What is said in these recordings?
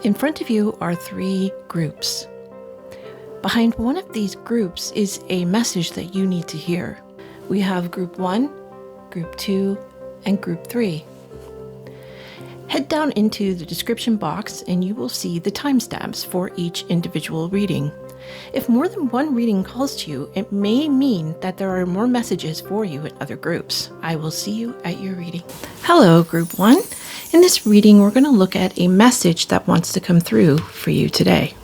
In front of you are 3 groups. Behind one of these groups is a message that you need to hear. We have Group 1, Group 2, and Group 3. Head down into the description box and you will see the timestamps for each individual reading. If more than one reading calls to you, it may mean that there are more messages for you in other groups. I will see you at your reading. Hello, Group 1. In this reading, we're going to look at a message that wants to come through for you today.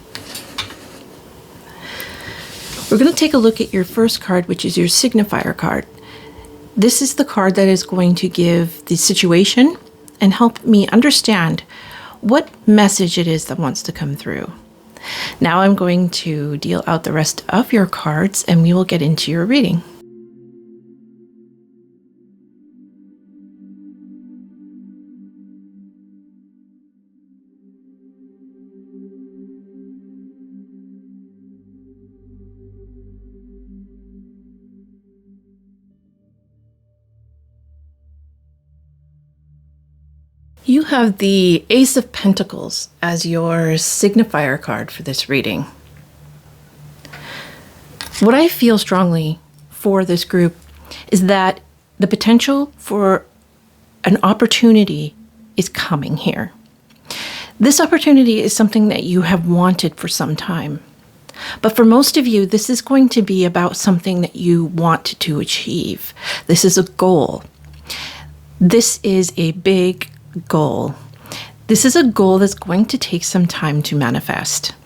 We're going to take a look at your first card, which is your signifier card. This is the card that is going to give the situation and help me understand what message it is that wants to come through. Now I'm going to deal out the rest of your cards and we will get into your reading. You have the Ace of Pentacles as your signifier card for this reading. What I feel strongly for this group is that the potential for an opportunity is coming here. This opportunity is something that you have wanted for some time. But for most of you, this is going to be about something that you want to achieve. This is a goal. This is a big goal. This is a goal that's going to take some time to manifest.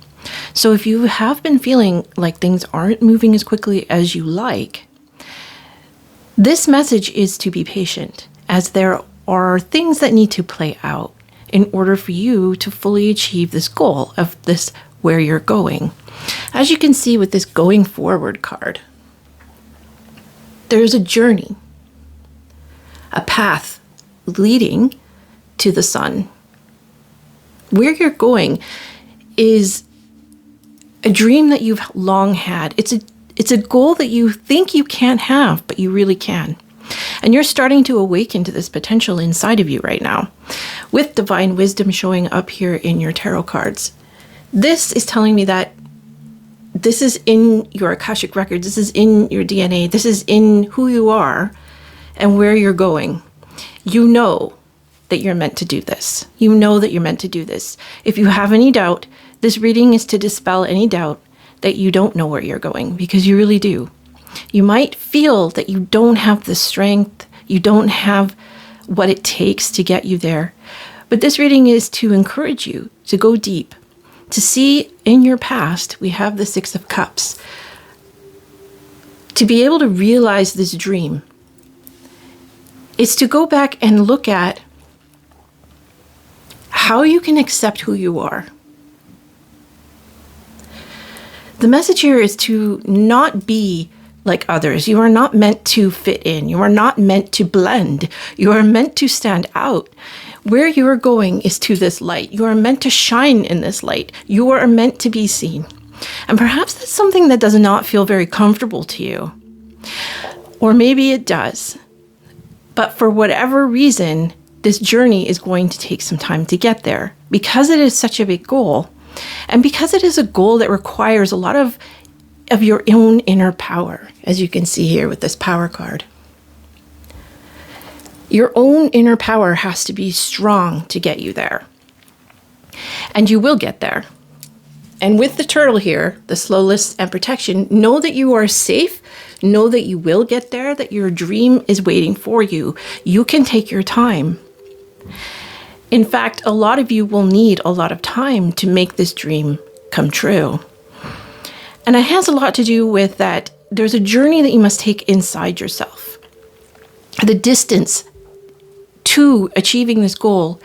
So if you have been feeling like things aren't moving as quickly as you like, this message is to be patient, as there are things that need to play out in order for you to fully achieve this goal of this where you're going. As you can see with this going forward card, there's a journey, a path leading to the sun. Where you're going is a dream that you've long had. It's a goal that you think you can't have, but you really can. And you're starting to awaken to this potential inside of you right now, with divine wisdom showing up here in your tarot cards. This is telling me that this is in your Akashic records, this is in your DNA, this is in who you are and where you're going. You know that you're meant to do this. You know that you're meant to do this. If you have any doubt, this reading is to dispel any doubt that you don't know where you're going, because you really do. You might feel that you don't have the strength, you don't have what it takes to get you there. But this reading is to encourage you to go deep, to see in your past. We have the 6 of Cups. To be able to realize this dream is to go back and look at how you can accept who you are. The message here is to not be like others. You are not meant to fit in. You are not meant to blend. You are meant to stand out. Where you are going is to this light. You are meant to shine in this light. You are meant to be seen. And perhaps that's something that does not feel very comfortable to you. Or maybe it does. But for whatever reason, this journey is going to take some time to get there, because it is such a big goal. And because it is a goal that requires a lot of your own inner power, as you can see here with this power card. Your own inner power has to be strong to get you there. And you will get there. And with the turtle here, the slowness and protection, know that you are safe. Know that you will get there, that your dream is waiting for you. You can take your time. In fact, a lot of you will need a lot of time to make this dream come true. And it has a lot to do with that there's a journey that you must take inside yourself. The distance to achieving this goal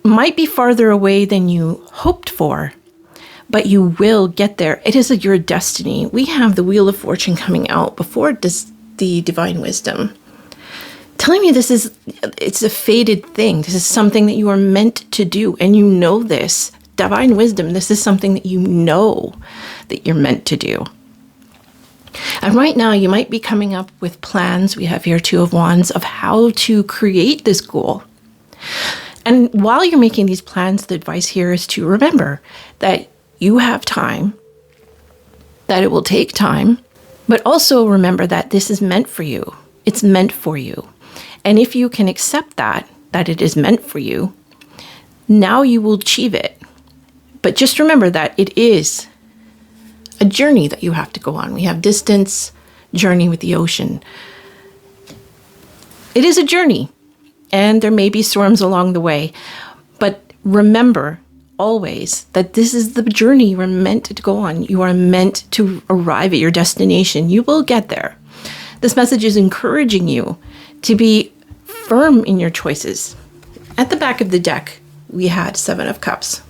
might be farther away than you hoped for, but you will get there. It is your destiny. We have the Wheel of Fortune coming out before the divine wisdom, telling me it's a fated thing. This is something that you are meant to do, and you know this. Divine wisdom, this is something that you know that you're meant to do. And right now, you might be coming up with plans. We have here 2 of Wands of how to create this goal. And while you're making these plans, the advice here is to remember that you have time, that it will take time, but also remember that this is meant for you. It's meant for you. And if you can accept that it is meant for you, now you will achieve it. But just remember that it is a journey that you have to go on. We have distance, journey with the ocean. It is a journey, and there may be storms along the way. But remember always that this is the journey you are meant to go on. You are meant to arrive at your destination. You will get there. This message is encouraging you to be firm in your choices. At the back of the deck, we had 7 of Cups.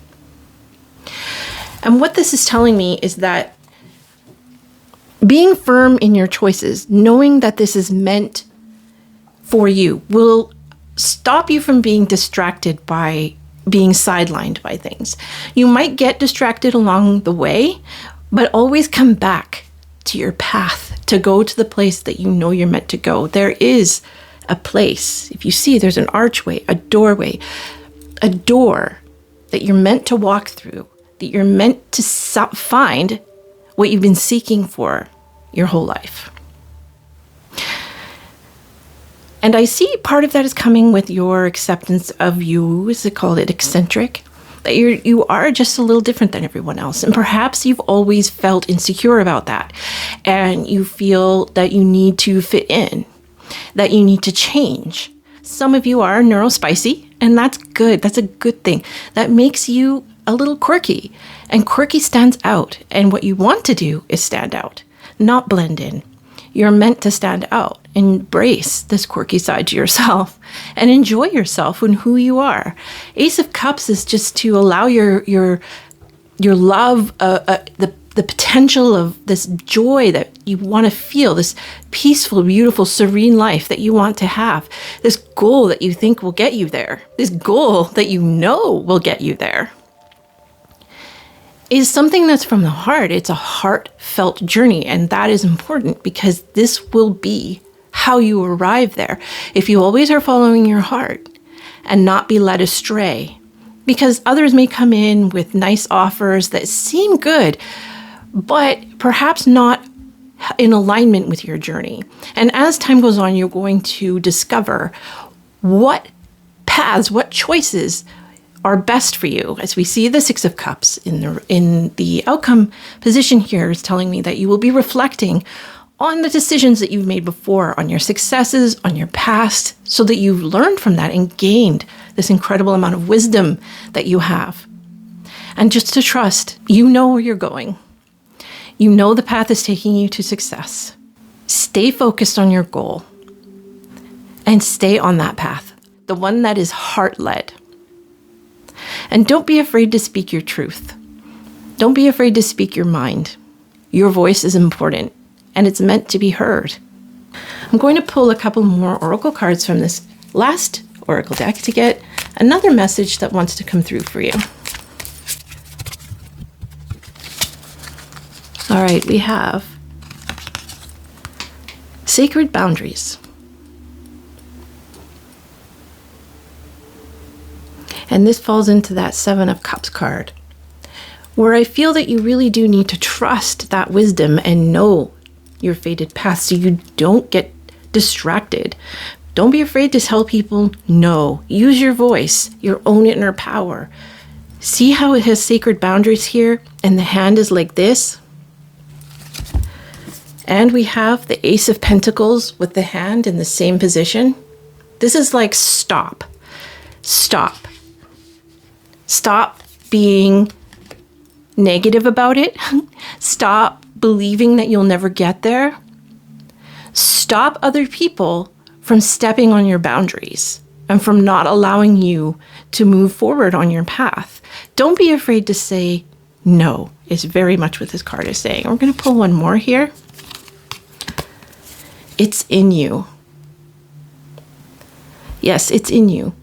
And what this is telling me is that being firm in your choices, knowing that this is meant for you, will stop you from being distracted by being sidelined by things. You might get distracted along the way, but always come back to your path to go to the place that you know you're meant to go. There is a place. If you see, there's an archway, a doorway, a door that you're meant to walk through, that you're meant to find what you've been seeking for your whole life. And I see part of that is coming with your acceptance of you, is it called it eccentric? That you are just a little different than everyone else. And perhaps you've always felt insecure about that. And you feel that you need to fit in, that you need to change. Some of you are neurospicy, and that's good. That's a good thing. That makes you a little quirky. And quirky stands out. And what you want to do is stand out, not blend in. You're meant to stand out. Embrace this quirky side to yourself and enjoy yourself and who you are. Ace of Cups is just to allow your love, the potential of this joy that you want to feel, this peaceful, beautiful, serene life that you want to have, this goal that you think will get you there, this goal that you know will get you there, is something that's from the heart. It's a heartfelt journey, and that is important because this will be how you arrive there. If you always are following your heart and not be led astray, because others may come in with nice offers that seem good, but perhaps not in alignment with your journey. And as time goes on, you're going to discover what paths, what choices are best for you. As we see the 6 of Cups in the outcome position here is telling me that you will be reflecting on the decisions that you've made before, on your successes, on your past, so that you've learned from that and gained this incredible amount of wisdom that you have. And just to trust, you know where you're going. You know the path is taking you to success. Stay focused on your goal and stay on that path, the one that is heart-led. And don't be afraid to speak your truth. Don't be afraid to speak your mind. Your voice is important, and it's meant to be heard. I'm going to pull a couple more oracle cards from this last oracle deck to get another message that wants to come through for you. All right, we have sacred boundaries. And this falls into that 7 of Cups card, where I feel that you really do need to trust that wisdom and know your fated path so you don't get distracted. Don't be afraid to tell people no. Use your voice, your own inner power. See how it has sacred boundaries here, and the hand is like this? And we have the Ace of Pentacles with the hand in the same position. This is like stop. Stop. Stop being negative about it. Stop believing that you'll never get there. Stop other people from stepping on your boundaries and from not allowing you to move forward on your path. Don't be afraid to say no, is very much what this card is saying. We're going to pull one more here. It's in you. Yes, it's in you.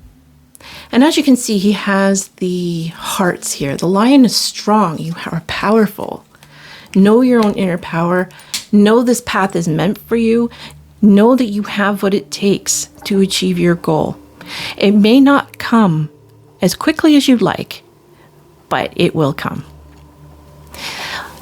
And as you can see, he has the hearts here. The lion is strong. You are powerful. Know your own inner power. Know this path is meant for you. Know that you have what it takes to achieve your goal. It may not come as quickly as you'd like, but it will come.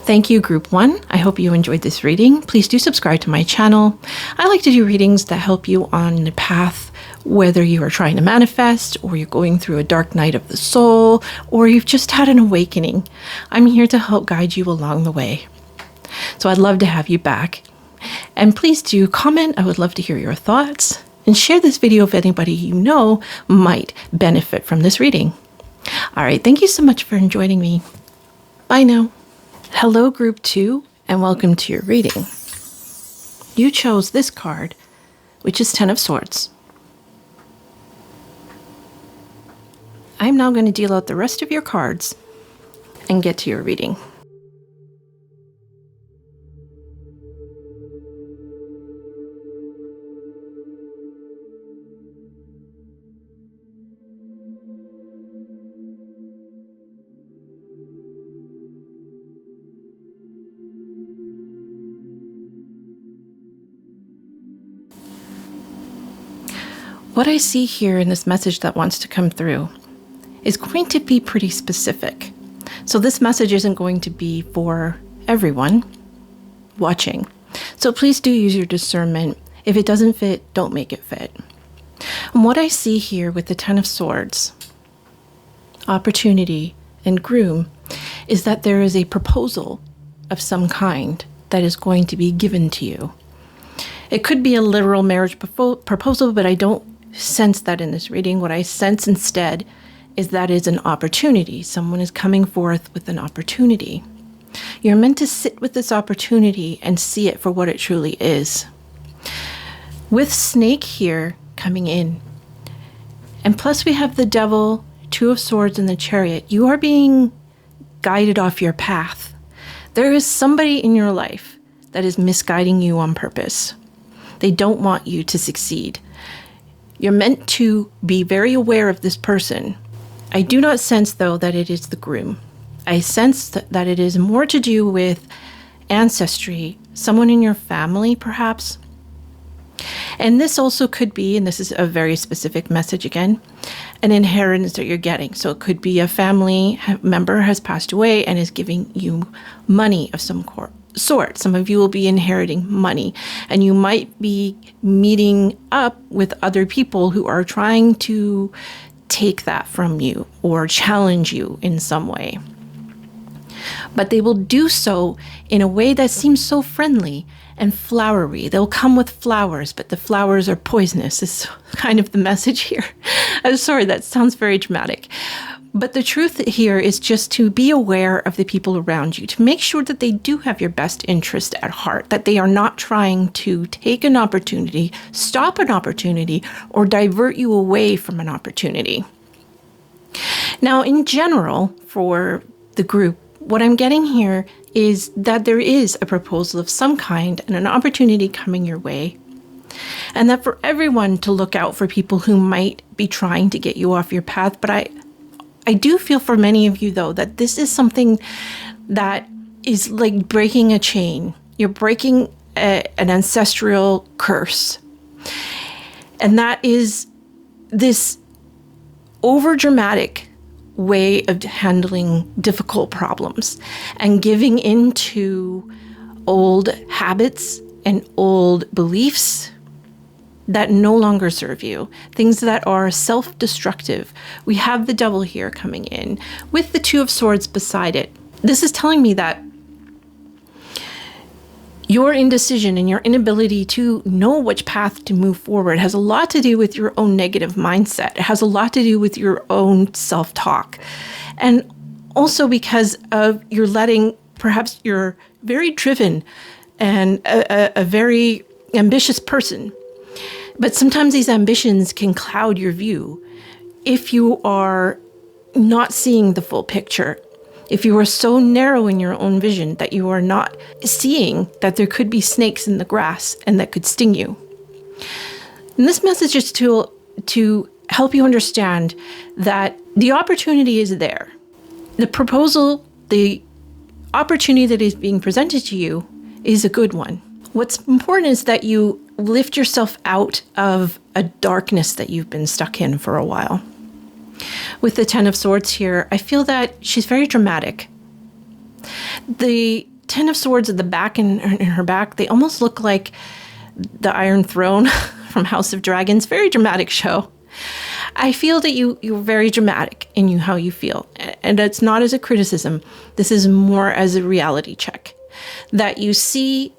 Thank you, Group 1. I hope you enjoyed this reading. Please do subscribe to my channel. I like to do readings that help you on the path, whether you are trying to manifest, or you're going through a dark night of the soul, or you've just had an awakening. I'm here to help guide you along the way. So I'd love to have you back. And please do comment. I would love to hear your thoughts. And share this video if anybody you know might benefit from this reading. All right, thank you so much for joining me. Bye now. Hello, Group 2, and welcome to your reading. You chose this card, which is Ten of Swords. I'm now going to deal out the rest of your cards and get to your reading. What I see here in this message that wants to come through is going to be pretty specific. So this message isn't going to be for everyone watching. So please do use your discernment. If it doesn't fit, don't make it fit. And what I see here with the Ten of Swords, opportunity, and groom is that there is a proposal of some kind that is going to be given to you. It could be a literal marriage proposal, but I don't sense that in this reading. What I sense instead is that is an opportunity. Someone is coming forth with an opportunity. You're meant to sit with this opportunity and see it for what it truly is. With Snake here coming in, and plus we have the Devil, Two of Swords, and the Chariot, you are being guided off your path. There is somebody in your life that is misguiding you on purpose. They don't want you to succeed. You're meant to be very aware of this person. I do not sense, though, that it is the groom. I sense that it is more to do with ancestry, someone in your family, perhaps. And this also could be, and this is a very specific message again, an inheritance that you're getting. So it could be a family member has passed away and is giving you money of some sort. Some of you will be inheriting money, and you might be meeting up with other people who are trying to take that from you or challenge you in some way. But they will do so in a way that seems so friendly and flowery. They'll come with flowers, but the flowers are poisonous, is kind of the message here. I'm sorry, that sounds very dramatic. But the truth here is just to be aware of the people around you, to make sure that they do have your best interest at heart, that they are not trying to take an opportunity, stop an opportunity, or divert you away from an opportunity. Now, in general, for the group, what I'm getting here is that there is a proposal of some kind and an opportunity coming your way. And that for everyone to look out for people who might be trying to get you off your path. But I do feel for many of you, though, that this is something that is like breaking a chain. You're breaking an ancestral curse. And that is this overdramatic way of handling difficult problems and giving into old habits and old beliefs that no longer serve you, things that are self-destructive. We have the Devil here coming in with the Two of Swords beside it. This is telling me that your indecision and your inability to know which path to move forward has a lot to do with your own negative mindset. It has a lot to do with your own self-talk. And also because of you're letting, perhaps you're very driven and a very ambitious person. But sometimes these ambitions can cloud your view if you are not seeing the full picture. If you are so narrow in your own vision that you are not seeing that there could be snakes in the grass and that could sting you. And this message is to help you understand that the opportunity is there. The proposal, the opportunity that is being presented to you is a good one. What's important is that you lift yourself out of a darkness that you've been stuck in for a while. With the Ten of Swords here, I feel that she's very dramatic. The Ten of Swords at the back in her back, they almost look like the Iron Throne from House of Dragons. Very dramatic show. I feel that you're very dramatic in how you feel. And it's not as a criticism. This is more as a reality check. That you see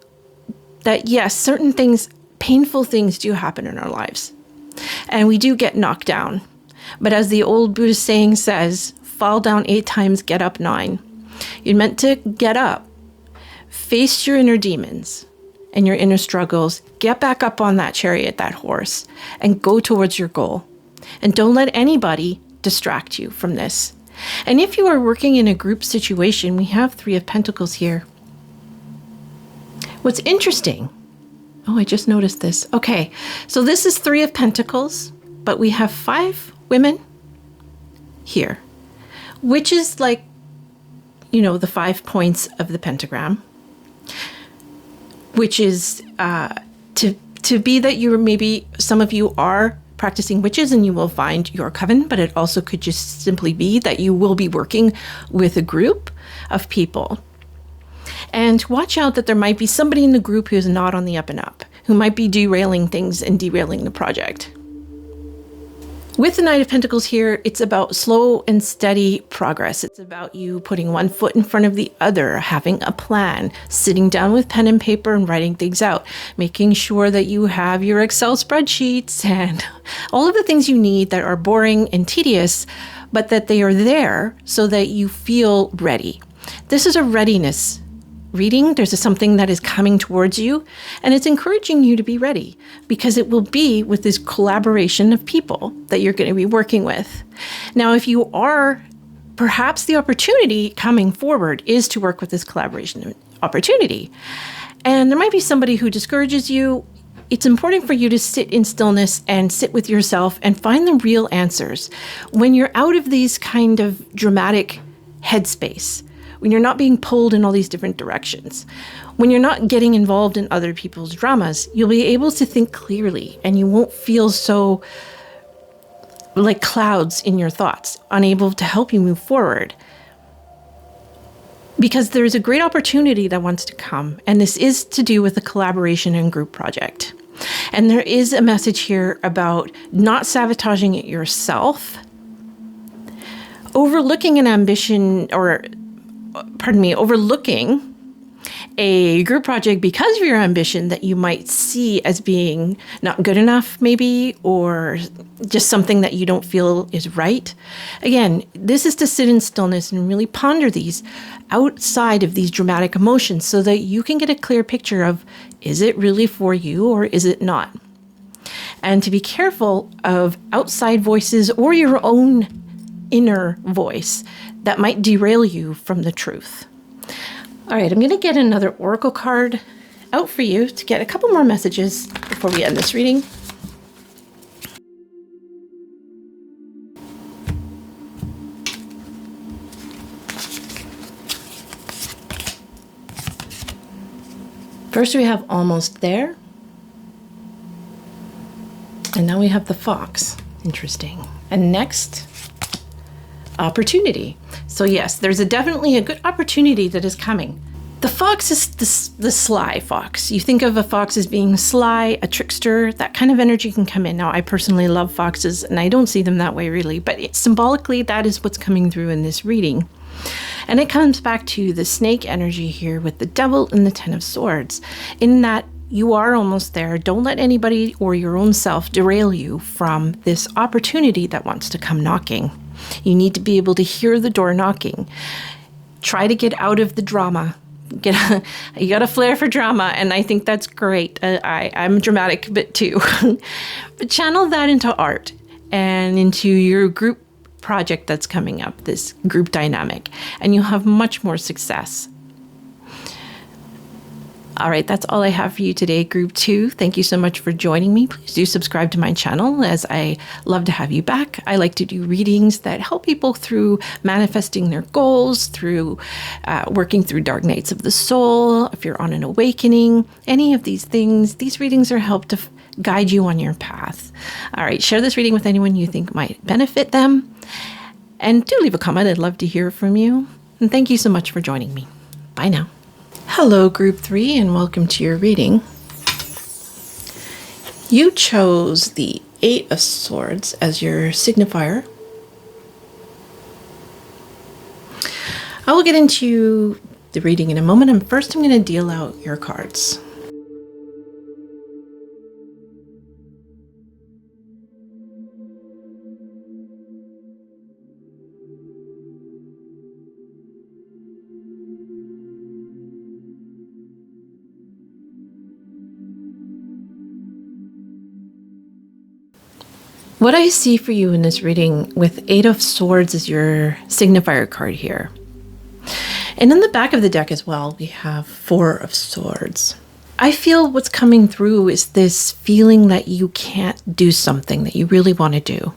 that, yes, certain things, painful things do happen in our lives. And we do get knocked down. But as the old Buddhist saying says, fall down 8 times, get up 9. You're meant to get up, face your inner demons and your inner struggles, get back up on that chariot, that horse, and go towards your goal. And don't let anybody distract you from this. And if you are working in a group situation, we have 3 of Pentacles here. What's interesting, oh, I just noticed this. Okay, so this is 3 of Pentacles, but we have 5 women here, which is like, you know, the 5 points of the pentagram, which is to be that you're maybe, some of you are practicing witches and you will find your coven, but it also could just simply be that you will be working with a group of people. And watch out that there might be somebody in the group who's not on the up and up, who might be derailing things and derailing the project. With the Knight of Pentacles here, it's about slow and steady progress. It's about you putting one foot in front of the other, having a plan, sitting down with pen and paper and writing things out, making sure that you have your Excel spreadsheets and all of the things you need that are boring and tedious, but that they are there so that you feel ready. This is a readiness reading. There's something that is coming towards you, and it's encouraging you to be ready because it will be with this collaboration of people that you're going to be working with. Now, if you are, perhaps the opportunity coming forward is to work with this collaboration opportunity, and there might be somebody who discourages you. It's important for you to sit in stillness and sit with yourself and find the real answers. When you're out of these kind of dramatic headspace, when you're not being pulled in all these different directions, when you're not getting involved in other people's dramas, you'll be able to think clearly and you won't feel so like clouds in your thoughts, unable to help you move forward. Because there's a great opportunity that wants to come, and this is to do with a collaboration and group project. And there is a message here about not sabotaging it yourself, overlooking an ambition overlooking a group project because of your ambition that you might see as being not good enough, maybe, or just something that you don't feel is right. Again, this is to sit in stillness and really ponder these outside of these dramatic emotions so that you can get a clear picture of, is it really for you or is it not? And to be careful of outside voices or your own inner voice that might derail you from the truth. All right, I'm going to get another oracle card out for you to get a couple more messages before we end this reading. First we have almost there. And now we have the fox. Interesting. And next, opportunity. So yes, there's definitely a good opportunity that is coming. The fox is the sly fox. You think of a fox as being sly, a trickster, that kind of energy can come in. Now, I personally love foxes and I don't see them that way really, but symbolically, that is what's coming through in this reading. And it comes back to the snake energy here with the devil and the 10 of swords, in that you are almost there. Don't let anybody or your own self derail you from this opportunity that wants to come knocking. You need to be able to hear the door knocking. Try to get out of the drama. You got a flair for drama, and I think that's great. I'm dramatic a bit too. But channel that into art and into your group project that's coming up, this group dynamic, and you'll have much more success. All right, that's all I have for you today, Group 2. Thank you so much for joining me. Please do subscribe to my channel, as I love to have you back. I like to do readings that help people through manifesting their goals, through working through dark nights of the soul, if you're on an awakening, any of these things. These readings are help to guide you on your path. All right, share this reading with anyone you think might benefit them. And do leave a comment. I'd love to hear from you. And thank you so much for joining me. Bye now. Hello, Group 3, and welcome to your reading. You chose the 8 of Swords as your signifier. I will get into the reading in a moment, and first I'm going to deal out your cards. What I see for you in this reading with 8 of Swords is your signifier card here. And in the back of the deck as well, we have 4 of Swords. I feel what's coming through is this feeling that you can't do something that you really want to do.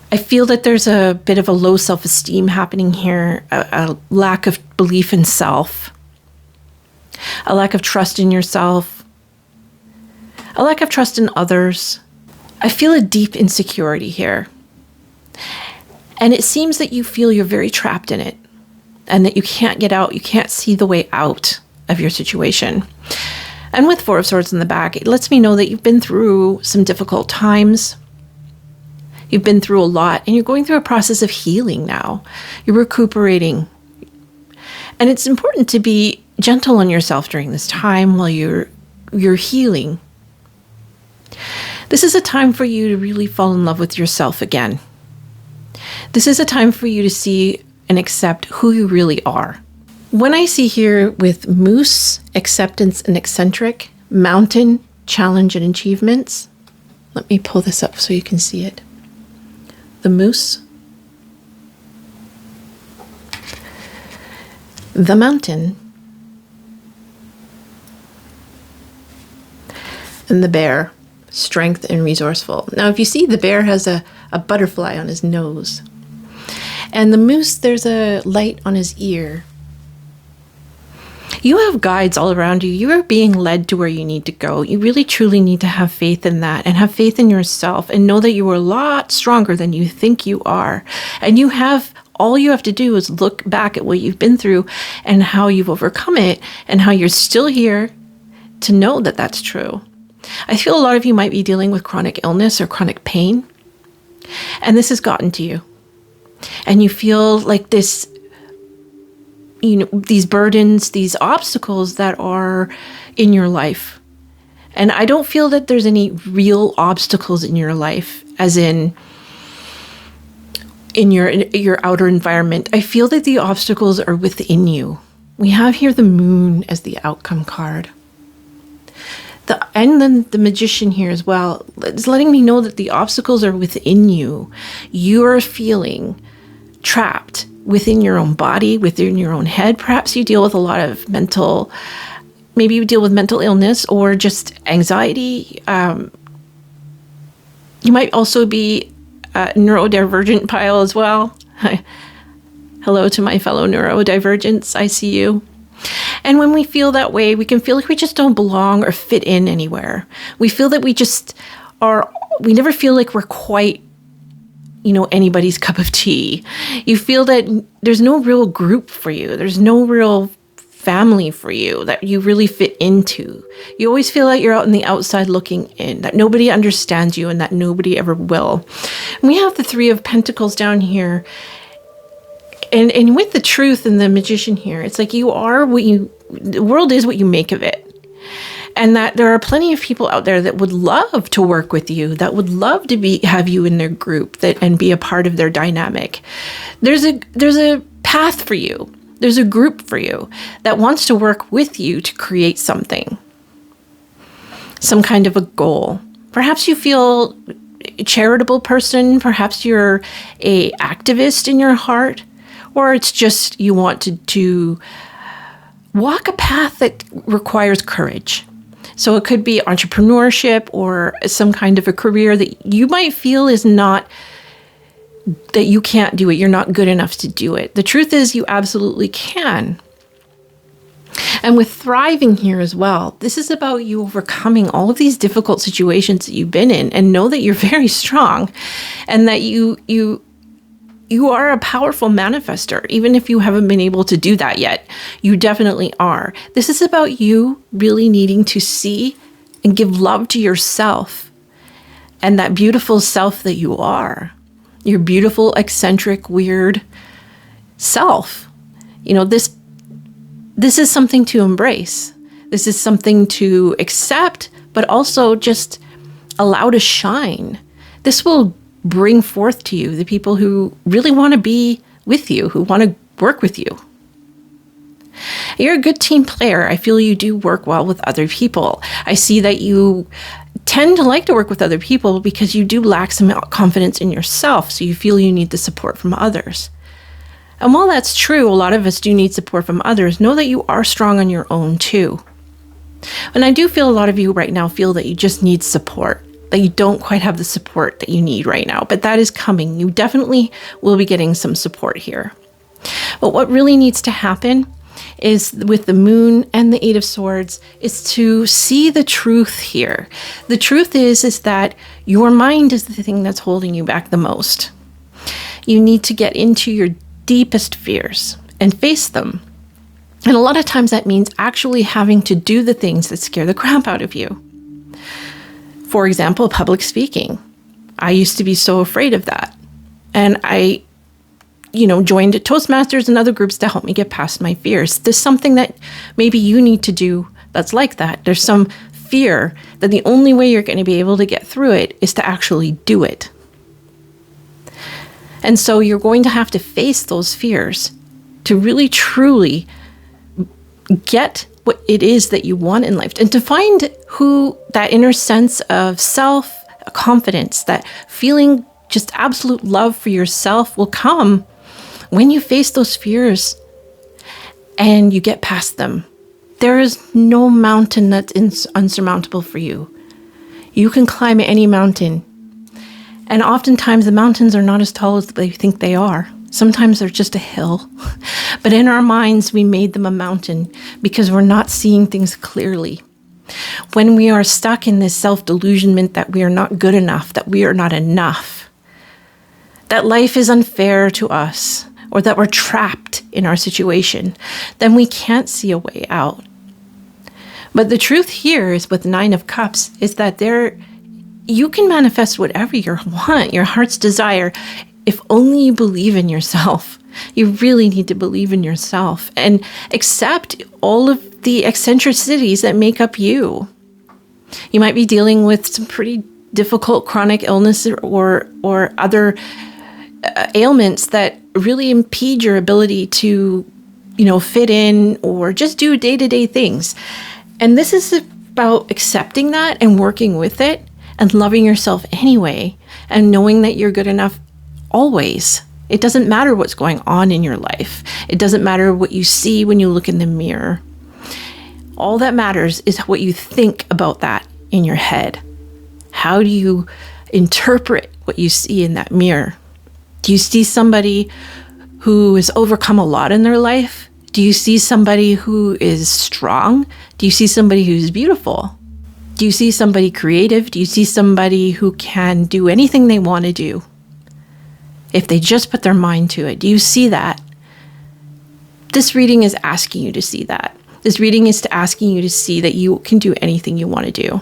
I feel that there's a bit of a low self-esteem happening here, a lack of belief in self, a lack of trust in yourself, a lack of trust in others. I feel a deep insecurity here. And it seems that you feel you're very trapped in it and that you can't get out, you can't see the way out of your situation. And with 4 of Swords in the back, it lets me know that you've been through some difficult times. You've been through a lot and you're going through a process of healing now. You're recuperating. And it's important to be gentle on yourself during this time while you're healing. This is a time for you to really fall in love with yourself again. This is a time for you to see and accept who you really are. When I see here with Moose, Acceptance and Eccentric, Mountain, Challenge and Achievements. Let me pull this up so you can see it. The Moose, the Mountain, and the Bear, Strength and Resourceful. Now, if you see, the bear has a butterfly on his nose. And the moose, there's a light on his ear. You have guides all around you. You are being led to where you need to go. You really, truly need to have faith in that and have faith in yourself and know that you are a lot stronger than you think you are. And all you have to do is look back at what you've been through and how you've overcome it and how you're still here to know that that's true. I feel a lot of you might be dealing with chronic illness or chronic pain, and this has gotten to you. And you feel like this, these burdens, these obstacles that are in your life. And I don't feel that there's any real obstacles in your life, as in your outer environment. I feel that the obstacles are within you. We have here the Moon as the outcome card. And then the Magician here as well. It's letting me know that the obstacles are within you. You're feeling trapped within your own body, within your own head. Perhaps you deal with a lot of maybe you deal with mental illness or just anxiety. You might also be a neurodivergent pile as well. Hello to my fellow neurodivergents. I see you. And when we feel that way, we can feel like we just don't belong or fit in anywhere. We feel that we never feel like we're quite, anybody's cup of tea. You feel that there's no real group for you. There's no real family for you that you really fit into. You always feel like you're out on the outside looking in, that nobody understands you and that nobody ever will. And we have the 3 of Pentacles down here. And with the Truth and the Magician here, it's like the world is what you make of it. And that there are plenty of people out there that would love to work with you, that would love to have you in their group and be a part of their dynamic. There's a path for you. There's a group for you that wants to work with you to create something, some kind of a goal. Perhaps you feel a charitable person. Perhaps you're a activist in your heart. Or it's just you want to walk a path that requires courage. So it could be entrepreneurship or some kind of a career that you might feel is not, that you can't do it. You're not good enough to do it. The truth is you absolutely can. And with thriving here as well, this is about you overcoming all of these difficult situations that you've been in and know that you're very strong and that you you are a powerful manifester, even if you haven't been able to do that yet. You definitely are. This is about you really needing to see and give love to yourself and that beautiful self that you are. Your beautiful, eccentric, weird self. This is something to embrace. This is something to accept, but also just allow to shine. This will bring forth to you the people who really want to be with you, who want to work with you. You're a good team player. I feel you do work well with other people. I see that you tend to like to work with other people because you do lack some confidence in yourself, so you feel you need the support from others. And while that's true, a lot of us do need support from others. Know that you are strong on your own too. And I do feel a lot of you right now feel that you just need support, that you don't quite have the support that you need right now, but that is coming. You definitely will be getting some support here. But what really needs to happen is with the moon and the 8 of Swords is to see the truth here. The truth is that your mind is the thing that's holding you back the most. You need to get into your deepest fears and face them. And a lot of times that means actually having to do the things that scare the crap out of you. For example, public speaking. I used to be so afraid of that. And I, joined Toastmasters and other groups to help me get past my fears. There's something that maybe you need to do that's like that. There's some fear that the only way you're going to be able to get through it is to actually do it. And so you're going to have to face those fears to really, truly get what it is that you want in life, and to find who that inner sense of self, confidence, that feeling just absolute love for yourself will come when you face those fears and you get past them. There is no mountain that's unsurmountable for you. You can climb any mountain. And oftentimes the mountains are not as tall as they think they are. Sometimes they're just a hill. But in our minds, we made them a mountain because we're not seeing things clearly. When we are stuck in this self-delusionment that we are not good enough, that we are not enough, that life is unfair to us, or that we're trapped in our situation, then we can't see a way out. But the truth here is with the 9 of Cups is that you can manifest whatever you want, your heart's desire, if only you believe in yourself. You really need to believe in yourself and accept all of the eccentricities that make up you. You might be dealing with some pretty difficult chronic illness or other ailments that really impede your ability to, fit in or just do day-to-day things. And this is about accepting that and working with it and loving yourself anyway and knowing that you're good enough always. It doesn't matter what's going on in your life. It doesn't matter what you see when you look in the mirror. All that matters is what you think about that in your head. How do you interpret what you see in that mirror? Do you see somebody who has overcome a lot in their life? Do you see somebody who is strong? Do you see somebody who's beautiful? Do you see somebody creative? Do you see somebody who can do anything they want to do if they just put their mind to it? Do you see that? This reading is asking you to see that. This reading is asking you to see that you can do anything you want to do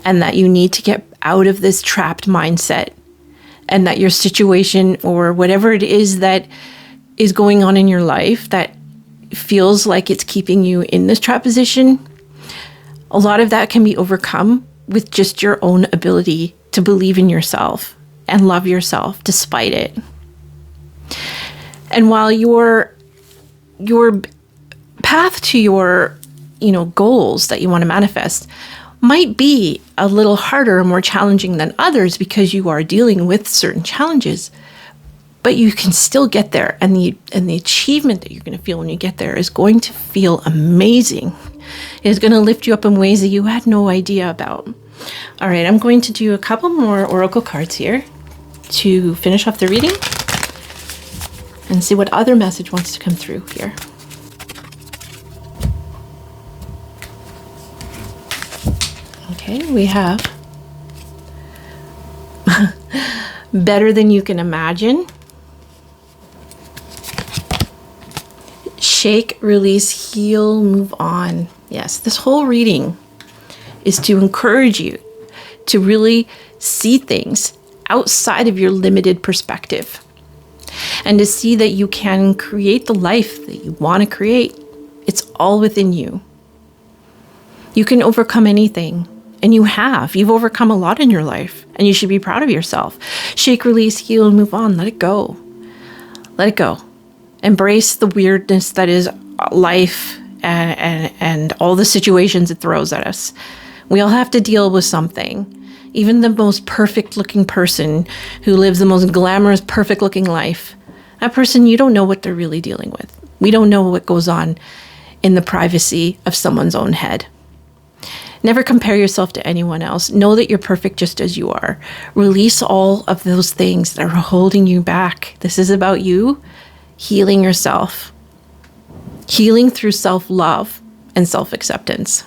and that you need to get out of this trapped mindset and that your situation or whatever it is that is going on in your life that feels like it's keeping you in this trap position, a lot of that can be overcome with just your own ability to believe in yourself and love yourself despite it. And while your path to your, goals that you want to manifest might be a little harder or more challenging than others because you are dealing with certain challenges, but you can still get there. And the achievement that you're going to feel when you get there is going to feel amazing. It is going to lift you up in ways that you had no idea about. All right, I'm going to do a couple more oracle cards here to finish off the reading and see what other message wants to come through here. Okay, we have better than you can imagine. Shake, release, heal, move on. Yes, this whole reading is to encourage you to really see things outside of your limited perspective and to see that you can create the life that you want to create. It's all within you. You can overcome anything, and you have. You've overcome a lot in your life, and you should be proud of yourself. Shake, release, heal, and move on. Let it go. Let it go. Embrace the weirdness that is life and all the situations it throws at us. We all have to deal with something. Even the most perfect looking person who lives the most glamorous, perfect looking life, that person, you don't know what they're really dealing with. We don't know what goes on in the privacy of someone's own head. Never compare yourself to anyone else. Know that you're perfect just as you are. Release all of those things that are holding you back. This is about you healing yourself. Healing through self-love and self-acceptance.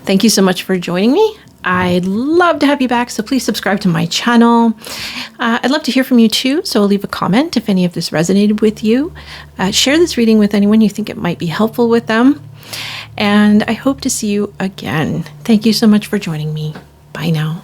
Thank you so much for joining me. I'd love to have you back, so please subscribe to my channel. I'd love to hear from you too, so leave a comment if any of this resonated with you. Share this reading with anyone you think it might be helpful with them. And I hope to see you again. Thank you so much for joining me. Bye now.